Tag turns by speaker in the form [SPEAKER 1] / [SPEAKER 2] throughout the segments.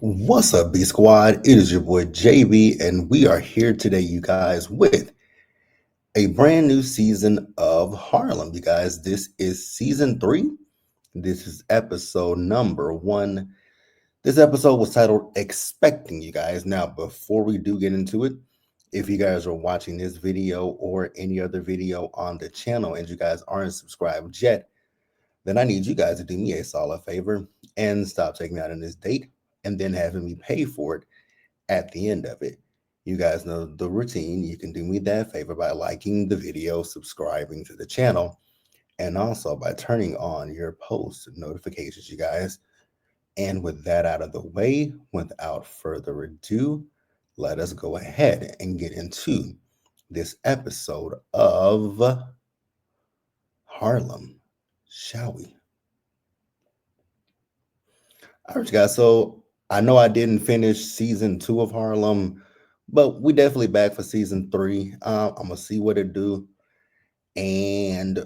[SPEAKER 1] What's up, B Squad? It is your boy JB, and we are here today, you guys, with a brand new season of Harlem. You guys, this is season 3. This is episode number 1. This episode was titled Expecting, you guys. Now, before we do get into it, if you guys are watching this video or any other video on the channel and you guys aren't subscribed yet, then I need you guys to do me a solid favor and stop taking out on this date and then having me pay for it at the end of it. You guys know the routine. You can do me that favor by liking the video, subscribing to the channel, and also by turning on your post notifications, you guys. And with that out of the way, without further ado, let us go ahead and get into this episode of Harlem, shall we? All right, you guys. So I know I didn't finish season 2 of Harlem, but we definitely back for season 3. I'm gonna see what it do, and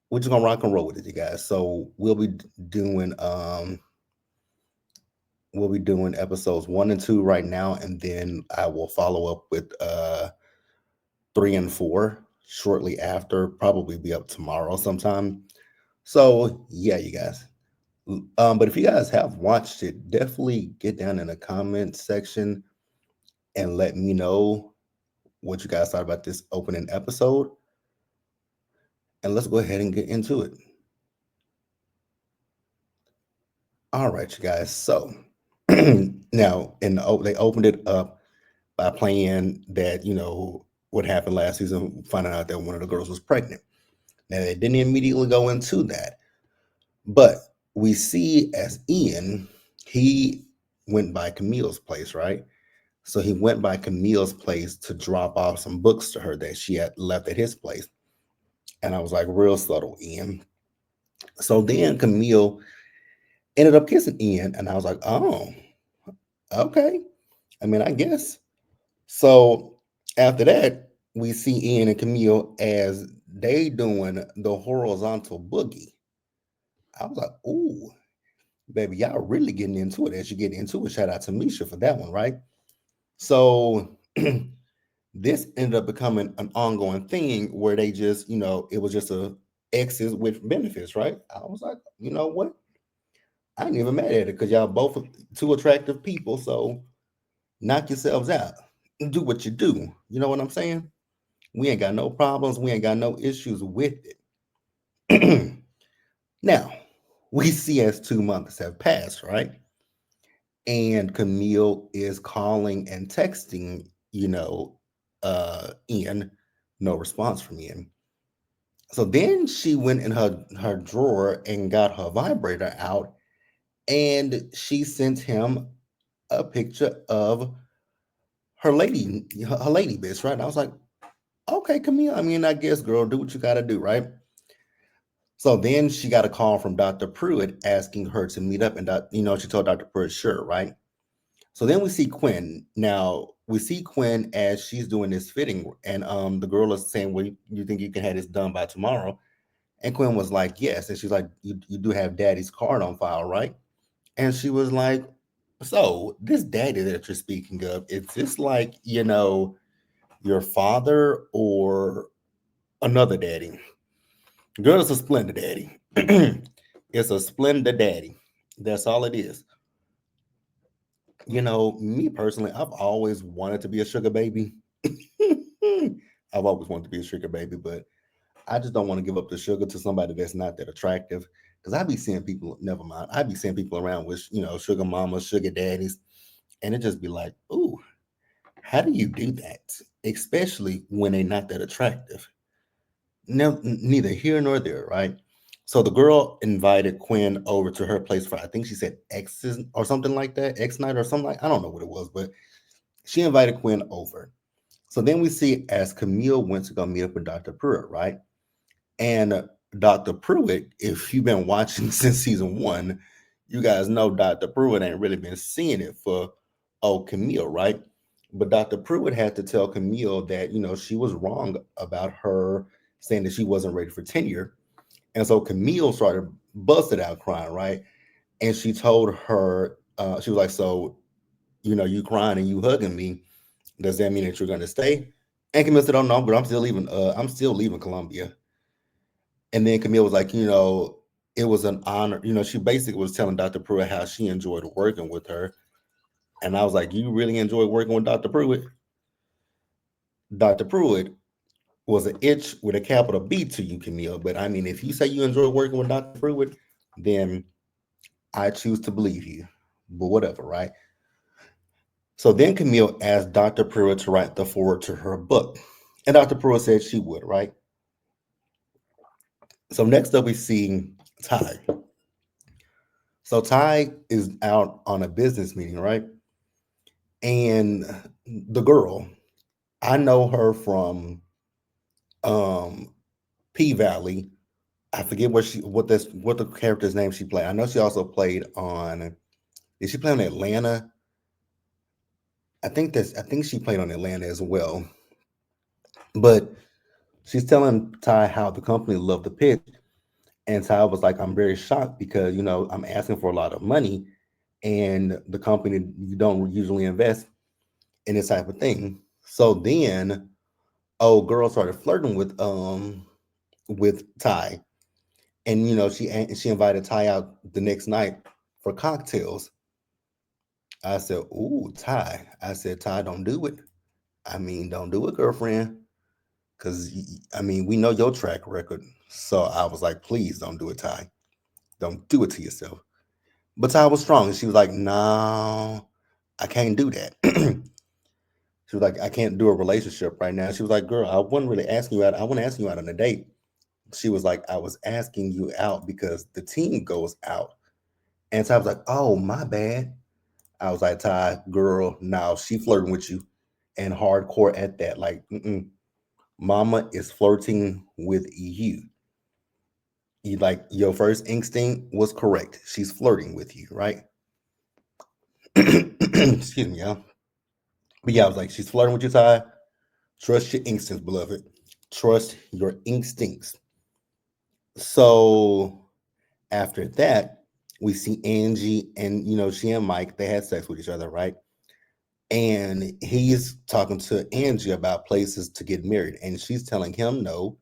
[SPEAKER 1] we're just gonna rock and roll with it, you guys. So doing we'll be doing episodes 1 and 2 right now, and then I will follow up with 3 and 4 shortly after. Probably be up tomorrow sometime. So yeah, you guys. But if you guys have watched it, definitely get down in the comment section and let me know what you guys thought about this opening episode. And let's go ahead and get into it. All right, you guys. So now, they opened it up by playing that, what happened last season, finding out that one of the girls was pregnant. Now, they didn't immediately go into that, but we see as Ian, he went by Camille's place, right? So he went by Camille's place to drop off some books to her that she had left at his place. And I was like, real subtle, Ian. So then Camille ended up kissing Ian, and I was like, oh, okay. I mean, I guess. So after that, we see Ian and Camille as they doing the horizontal boogie. I was like, ooh, baby, y'all really getting into it as you get into it. Shout out to Misha for that one, right? So this ended up becoming an ongoing thing where they just, it was just a exes with benefits, right? I was like, you know what? I ain't even mad at it because y'all both two attractive people. So knock yourselves out. Do what you do. You know what I'm saying? We ain't got no problems. We ain't got no issues with it. Now, we see as 2 months have passed, right? And Camille is calling and texting, Ian, no response from Ian. So then she went in her drawer and got her vibrator out, and she sent him a picture of her lady bitch, right? And I was like, okay, Camille. I mean, I guess, girl, do what you got to do, right? So then she got a call from Dr. Pruitt asking her to meet up, and she told Dr. Pruitt, sure, right? So then we see Quinn. Now we see Quinn as she's doing this fitting, and the girl is saying, "Well, you think you can have this done by tomorrow?" And Quinn was like, "Yes." And she's like, "You do have Daddy's card on file, right?" And she was like, "So this daddy that you're speaking of, is this like your father or another daddy?" Girl, it's a splendid daddy. It's a splendid daddy. That's all it is. Me personally, I've always wanted to be a sugar baby. I've always wanted to be a sugar baby, but I just don't want to give up the sugar to somebody that's not that attractive. Because I be seeing people, never mind, I be seeing people around with, sugar mamas, sugar daddies, and it just be like, ooh, how do you do that? Especially when they're not that attractive. No, neither here nor there, right? So the girl invited Quinn over to her place for, I think she said X's or something like that, X night or something like, I don't know what it was, but she invited Quinn over. So then we see as Camille went to go meet up with Dr. Pruitt, right? And Dr. Pruitt, if you've been watching since season 1, you guys know Dr. Pruitt ain't really been seeing it for Camille, right? But Dr. Pruitt had to tell Camille that, she was wrong about her saying that she wasn't ready for tenure. And so Camille started busted out crying, right? And she told her, she was like, so you crying and you hugging me, does that mean that you're gonna stay? And Camille said, "Oh no, but I'm still leaving. I'm still leaving Colombia." And then Camille was like, it was an honor. She basically was telling Dr. Pruitt how she enjoyed working with her. And I was like, "You really enjoy working with Dr. Pruitt?" Dr. Pruitt was an itch with a capital B to you, Camille. But I mean, if you say you enjoy working with Dr. Pruitt, then I choose to believe you. But whatever, right? So then Camille asked Dr. Pruitt to write the foreword to her book. And Dr. Pruitt said she would, right? So next up, we see Ty. So Ty is out on a business meeting, right? And the girl, I know her from um P Valley. I forget what the character's name she played. I know she also played on. Did she play on Atlanta? I think she played on Atlanta as well. But she's telling Ty how the company loved the pitch, and Ty was like, "I'm very shocked because I'm asking for a lot of money, and the company you don't usually invest in this type of thing." So then, girl started flirting with Ty, and she invited Ty out the next night for cocktails. I said, "Ooh, Ty." I said, "Ty, don't do it. I mean, don't do it, girlfriend, because I mean, we know your track record." So I was like, "Please don't do it, Ty. Don't do it to yourself." But Ty was strong, and she was like, "No, I can't do that." She was like, "I can't do a relationship right now." She was like, "Girl, I wasn't really asking you out. I wasn't asking you out on a date." She was like, "I was asking you out because the team goes out." And Ty was like, "Oh, my bad." I was like, "Ty, girl, now she flirting with you, and hardcore at that. Like, mama is flirting with you. You like your first instinct was correct. She's flirting with you, right?" Excuse me, y'all. But yeah, I was like, "She's flirting with you, Ty. Trust your instincts, beloved. Trust your instincts." So after that, we see Angie, and she and Mike, they had sex with each other, right? And he's talking to Angie about places to get married, and she's telling him no,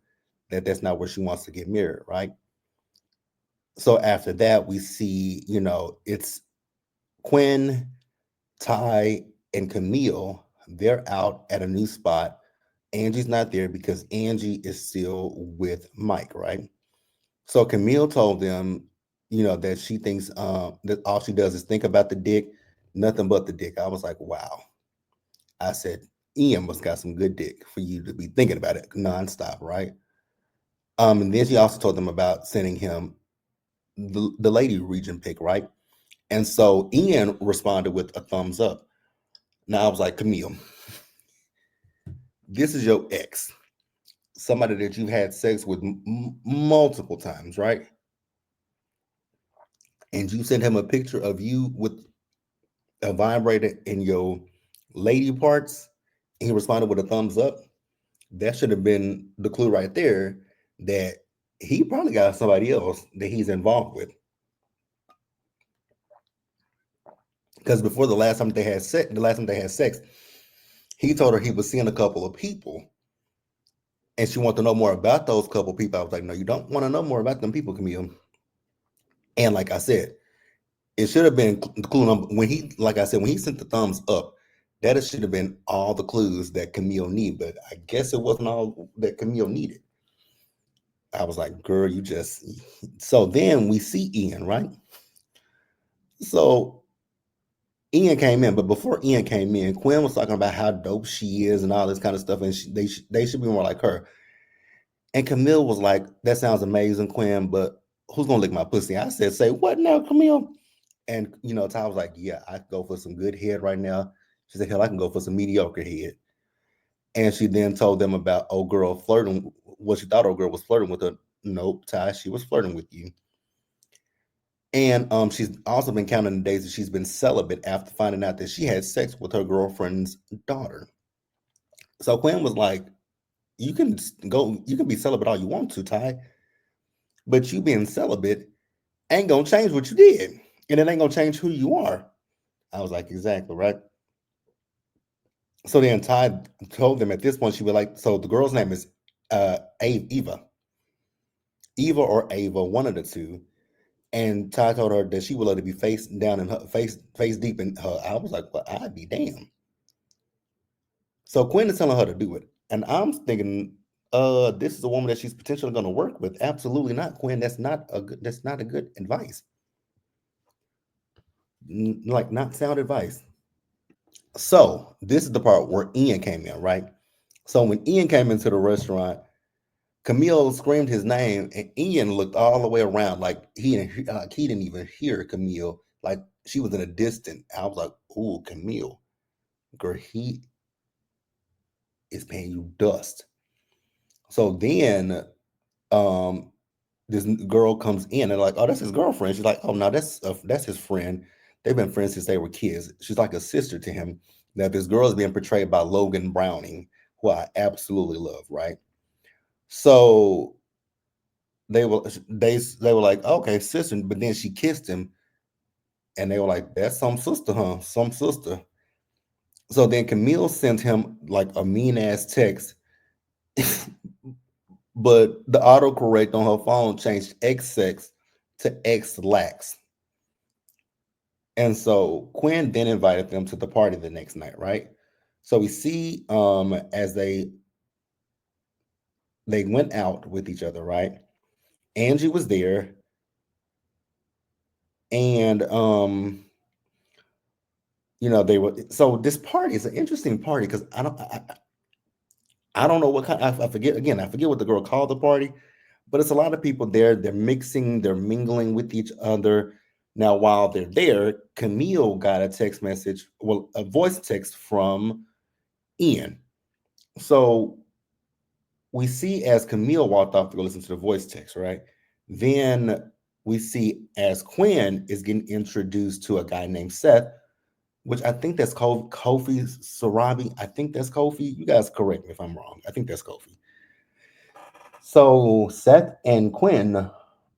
[SPEAKER 1] that's not where she wants to get married, right? So after that, we see, it's Quinn, Ty, and Camille. They're out at a new spot. Angie's not there because Angie is still with Mike, right? So Camille told them, that she thinks that all she does is think about the dick, nothing but the dick. I was like, wow. I said, Ian must got some good dick for you to be thinking about it nonstop, right? And then she also told them about sending him the lady region pick, right? And so Ian responded with a thumbs up. Now I was like, Camille, this is your ex, somebody that you've had sex with multiple times, right? And you sent him a picture of you with a vibrator in your lady parts, and he responded with a thumbs up. That should have been the clue right there that he probably got somebody else that he's involved with. Because before the last time they had sex, he told her he was seeing a couple of people, and she wanted to know more about those couple of people. I was like, no, you don't want to know more about them people, Camille. And like I said, it should have been the clue number when like I said, when he sent the thumbs up, that should have been all the clues that Camille needed. But I guess it wasn't all that Camille needed. I was like, girl, you just. So then we see Ian, right? So Ian came in, but before Ian came in, Quinn was talking about how dope she is and all this kind of stuff, and they should be more like her. And Camille was like, "That sounds amazing, Quinn, but who's gonna lick my pussy?" I said, "Say what now, Camille?" And Ty was like, "Yeah, I can go for some good head right now." She said, "Hell, I can go for some mediocre head." And she then told them about old girl flirting. What she thought old girl was flirting with her. Nope, Ty, she was flirting with you. And she's also been counting the days that she's been celibate after finding out that she had sex with her girlfriend's daughter. So Quinn was like, you can be celibate all you want to, Ty, but you being celibate ain't gonna change what you did. And it ain't gonna change who you are." I was like, exactly, right? So then Ty told them at this point, she was like, so the girl's name is Eva or Ava, one of the two. And Ty told her that she would let it be face down in her face deep in her. I was like, well, I'd be damned. So Quinn is telling her to do it. And I'm thinking, this is a woman that she's potentially gonna work with. Absolutely not, Quinn. That's not a good advice. Like not sound advice. So this is the part where Ian came in, right? So when Ian came into the restaurant, Camille screamed his name, and Ian looked all the way around, like he didn't even hear Camille. Like she was in a distant. I was like, "Ooh, Camille, girl, he is paying you dust." So then, um, this girl comes in and like, "Oh, that's his girlfriend." She's like, "Oh, no, that's his friend. They've been friends since they were kids." She's like a sister to him. Now, this girl is being portrayed by Logan Browning, who I absolutely love, right? So they were like, okay, sister, but then she kissed him, and they were like, that's some sister, huh? Some sister. So then Camille sent him like a mean ass text, but the autocorrect on her phone changed X sex to X lax. And so Quinn then invited them to the party the next night, right? So we see as they went out with each other, right? Angie was there, and they were. So this party is an interesting party because I don't know what kind. I forget again. I forget what the girl called the party, but it's a lot of people there. They're mixing. They're mingling with each other. Now, while they're there, Camille got a text message, well, a voice text from Ian. So we see as Camille walked off to go listen to the voice text, right? Then we see as Quinn is getting introduced to a guy named Seth, which I think that's Kofi Sarabi. I think that's Kofi. You guys correct me if I'm wrong. I think that's Kofi. So Seth and Quinn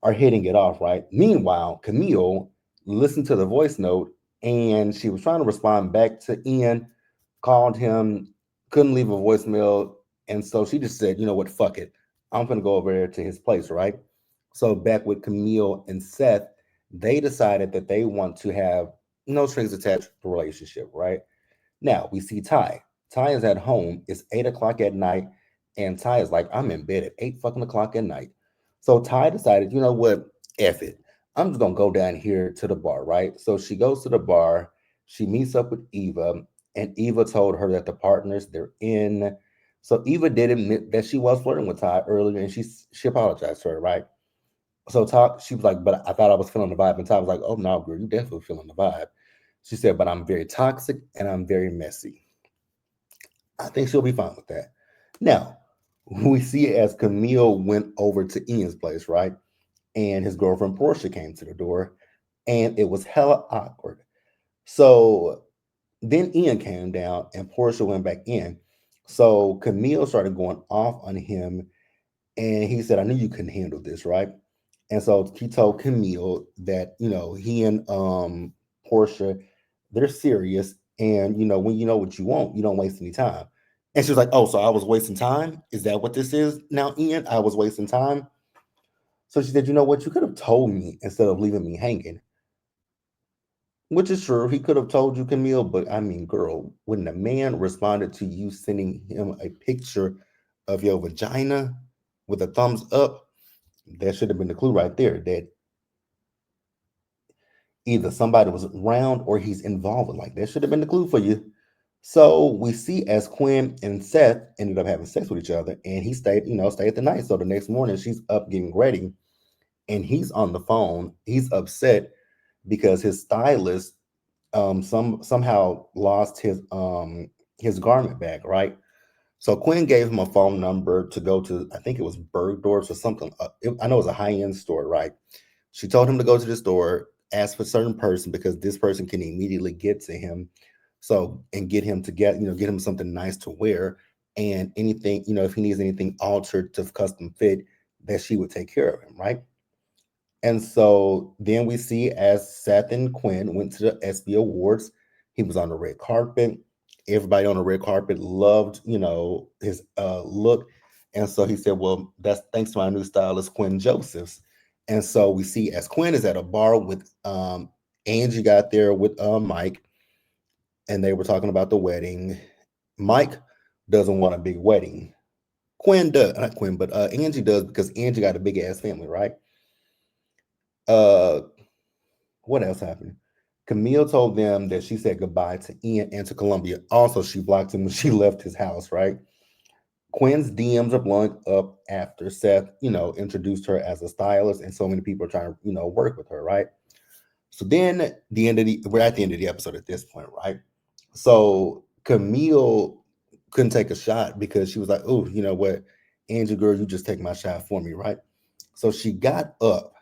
[SPEAKER 1] are hitting it off, right? Meanwhile, Camille listened to the voice note and she was trying to respond back to Ian, called him, couldn't leave a voicemail. And so she just said, you know what, fuck it. I'm going to go over there to his place, right? So back with Camille and Seth, they decided that they want to have no strings attached relationship, right? Now we see Ty. Ty is at home. It's 8 o'clock at night, and Ty is like, "I'm in bed at 8 fucking o'clock at night." So Ty decided, you know what? F it. I'm just gonna go down here to the bar, right? So she goes to the bar. She meets up with Eva, and Eva told her that the partners they're in. So Eva did admit that she was flirting with Ty earlier, and she apologized to her, right? So Ty, she was like, "But I thought I was feeling the vibe," and Ty was like, "Oh no, girl, you definitely feeling the vibe." She said, "But I'm very toxic and I'm very messy." I think she'll be fine with that. Now, we see it as Camille went over to Ian's place, right? And his girlfriend Portia came to the door, and it was hella awkward. So then Ian came down, and Portia went back in. So Camille started going off on him, and he said, "I knew you couldn't handle this, right?" And so he told Camille that he and Portia, they're serious, and when you know what you want, you don't waste any time. And she was like, "Oh, so I was wasting time? Is that what this is now, Ian? I was wasting time." So she said, "You know what? You could have told me instead of leaving me hanging." Which is true. He could have told you, Camille, but I mean, girl, when the man responded to you sending him a picture of your vagina with a thumbs up, that should have been the clue right there that either somebody was around or he's involved with. Like that should have been the clue for you. So we see as Quinn and Seth ended up having sex with each other, and he stayed the night. So the next morning, she's up getting ready, and he's on the phone. He's upset because his stylist somehow lost his garment bag, right? So Quinn gave him a phone number to go to. I think it was Bergdorf's or something. I know it was a high end store, right? She told him to go to the store, ask for a certain person because this person can immediately get to him. So and get him to get him something nice to wear and anything, if he needs anything altered to custom fit, that she would take care of him, right? And so then we see as Seth and Quinn went to the SB Awards, he was on the red carpet. Everybody on the red carpet loved, his look. And so he said, well, that's thanks to my new stylist, Quinn Josephs. And so we see as Quinn is at a bar with Angie got there with Mike, and they were talking about the wedding. Mike doesn't want a big wedding. Quinn does, not Quinn, but Angie does, because Angie got a big ass family, right? Uh, what else happened? Camille told them that she said goodbye to Ian and to Columbia. Also, she blocked him when she left his house, right? Quinn's DMs are blowing up after Seth, introduced her as a stylist, and so many people are trying to, work with her, right? So then we're at the end of the episode at this point, right? So Camille couldn't take a shot because she was like, oh, you know what? Angie, girl, you just take my shot for me, right? So she got up,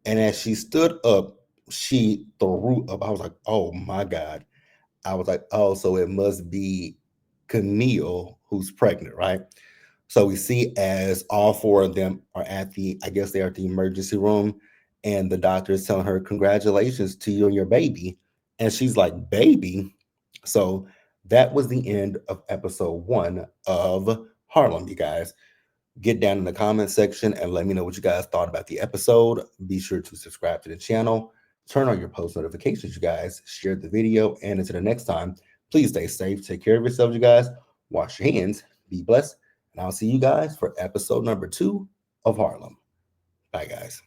[SPEAKER 1] and as she stood up, she threw up. I was like, oh my God. I was like, oh, so it must be Camille who's pregnant, right? So we see as all four of them are I guess they're at the emergency room, and the doctor is telling her, congratulations to you and your baby. And she's like, baby? So that was the end of episode 1 of Harlem, you guys. Get down in the comment section and let me know what you guys thought about the episode. Be sure to subscribe to the channel. Turn on your post notifications, you guys. Share the video. And until the next time, please stay safe. Take care of yourselves, you guys. Wash your hands. Be blessed. And I'll see you guys for episode number 2 of Harlem. Bye, guys.